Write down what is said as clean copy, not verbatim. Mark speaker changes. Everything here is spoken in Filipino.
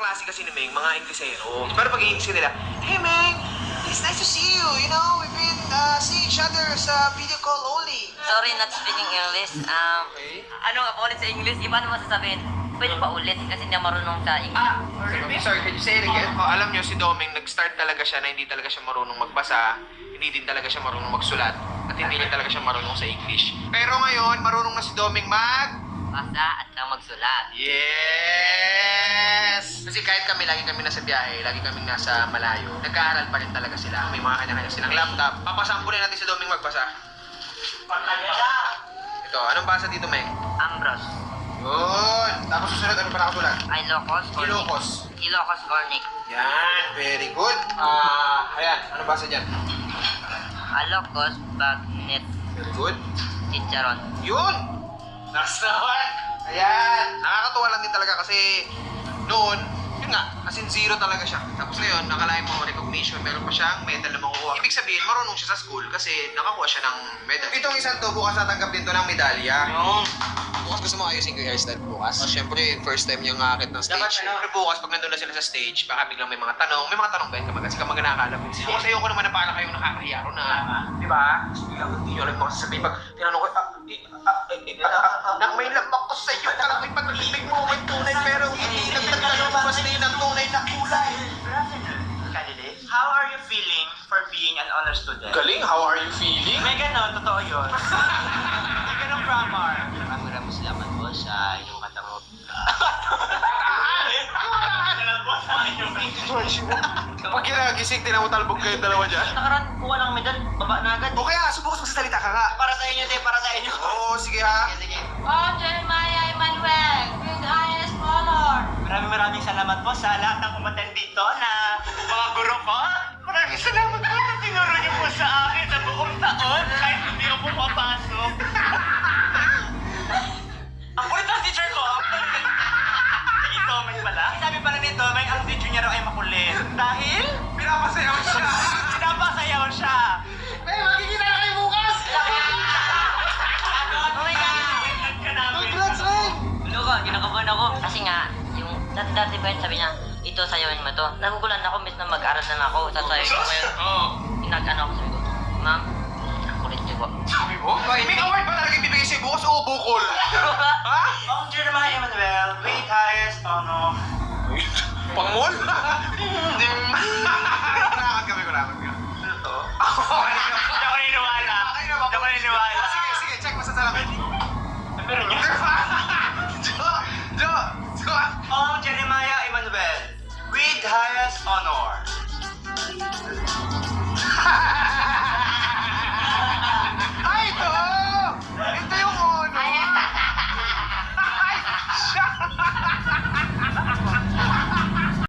Speaker 1: kaklase kasi ni Meng, mga Inglesero. Pero pag i-English nila, "Hey Meng, it's nice to see you. You know, we've been seeing each other sa video call only."
Speaker 2: Sorry, not speaking English.
Speaker 1: Okay.
Speaker 2: Ano nga pa ulit sa English? Iba naman sasabihin. Pwede pa ulit kasi hindi ako marunong sa English.
Speaker 1: Sorry, can you say it again? Alam nyo, si Doming, nag-start talaga siya na hindi talaga siya marunong magbasa, hindi din talaga siya marunong magsulat, at hindi rin talaga siya marunong sa English. Pero ngayon, marunong na si Doming
Speaker 2: Basa at saka magsulat.
Speaker 1: Yes! Kasi kahit kami, lagi kami nasa biyahe, lagi kami nasa malayo, nag-aaral pa rin talaga sila. May mga kanya-kanya silang laptop. Papasampunin natin si Doming magbasa. Ito, anong basa dito, Meng?
Speaker 2: Ambrose.
Speaker 1: Yun! Tapos susunod, ano pa nakasulat?
Speaker 2: Ilocos.
Speaker 1: Ilocos.
Speaker 2: Ilocos Cornic.
Speaker 1: Yan, very good. Ayan, ano basa dyan?
Speaker 2: Alocos Bagnet.
Speaker 1: Very good.
Speaker 2: Chicharon.
Speaker 1: Yun! Next naman! Ayan! Nakakatuwa lang din talaga kasi noon, yun nga, as in zero talaga siya. Tapos ngayon, nakalain mo recognition, meron pa siyang medal na makukuha. Ibig sabihin, marunong siya sa school kasi nakakuha siya ng medal. Itong isang to, bukas natanggap din to ng medalya. Bukas gusto mo ayusin ko yung hairstyle bukas. Siyempre, first time niyang akit ng stage. Siyempre bukas, pag nandun na sila sa stage, baka biglang may mga tanong. May mga tanong ba yun kapag kasi kapag nakakala mo. Bukas ayoko naman na para kayong nakakahiya ro na. Di ba? Biglang hindi nyo alam mga sasabihin. Pag tinanong ko, may lambak ko sa iyo, talagang may pag-ibig mo, may tunay, pero hindi nagtatanong mo basta yun ang tunay na kulay.
Speaker 3: Candidate, how are you feeling for being an honor student?
Speaker 1: Galing, how are you feeling?
Speaker 3: May ganon, totoo yun. May ganon grammar.
Speaker 2: Maraming salamat po sa inyong katangot.
Speaker 1: Pag kinagising, tinamutalbog kayo dalawa dyan.
Speaker 3: Nakaraan, kuha ng medal, baba na agad.
Speaker 1: O kaya, subukas magsasalita ka nga.
Speaker 3: Para sa inyo, din, para sa inyo.
Speaker 1: Oo, sige ha.
Speaker 4: Oh, Jeremiah Emmanuel, with highest honor.
Speaker 3: Maraming salamat po sa lahat ng umattend dito na mga guro ko. Maraming salamat po na tinuro niyo po sa akin sa buong taon kahit hindi ako pumapasok. Ang kulit ng teacher ko, ang kulit. Si Tomeng pala. Sabi pala ni Tomeng, ang teacher niya raw ay makulit. Dahil?
Speaker 1: Pinapasayaw siya.
Speaker 3: Pinapasayaw siya.
Speaker 1: May magkikita na kayo bukas! Congrats, Ray!
Speaker 2: Ano ka? Kinakabahan ako. Kasi nga, yung dati ba yun sabi niya, ito sayawin mo to. Nagugulan ako, miss na mag-aral na ako. Sasayawin ko ngayon.
Speaker 1: Oo.
Speaker 2: Inag-ano ako sabi ko, ma'am, ang kulit niyo po.
Speaker 1: Sabi mo? May award ba talaga ibibigay sa'yo bukas o bukol? Ha?
Speaker 3: Ang Jeremiah Emmanuel, with highest honor.
Speaker 1: Pangmol? Kurakot kami.
Speaker 3: Ito? Hindi ako niniwala. Hindi ako niniwala.
Speaker 1: Sige, check mo sa salamin.
Speaker 3: Pero niya.
Speaker 1: Jo!
Speaker 3: Ang Jeremiah Emmanuel, with highest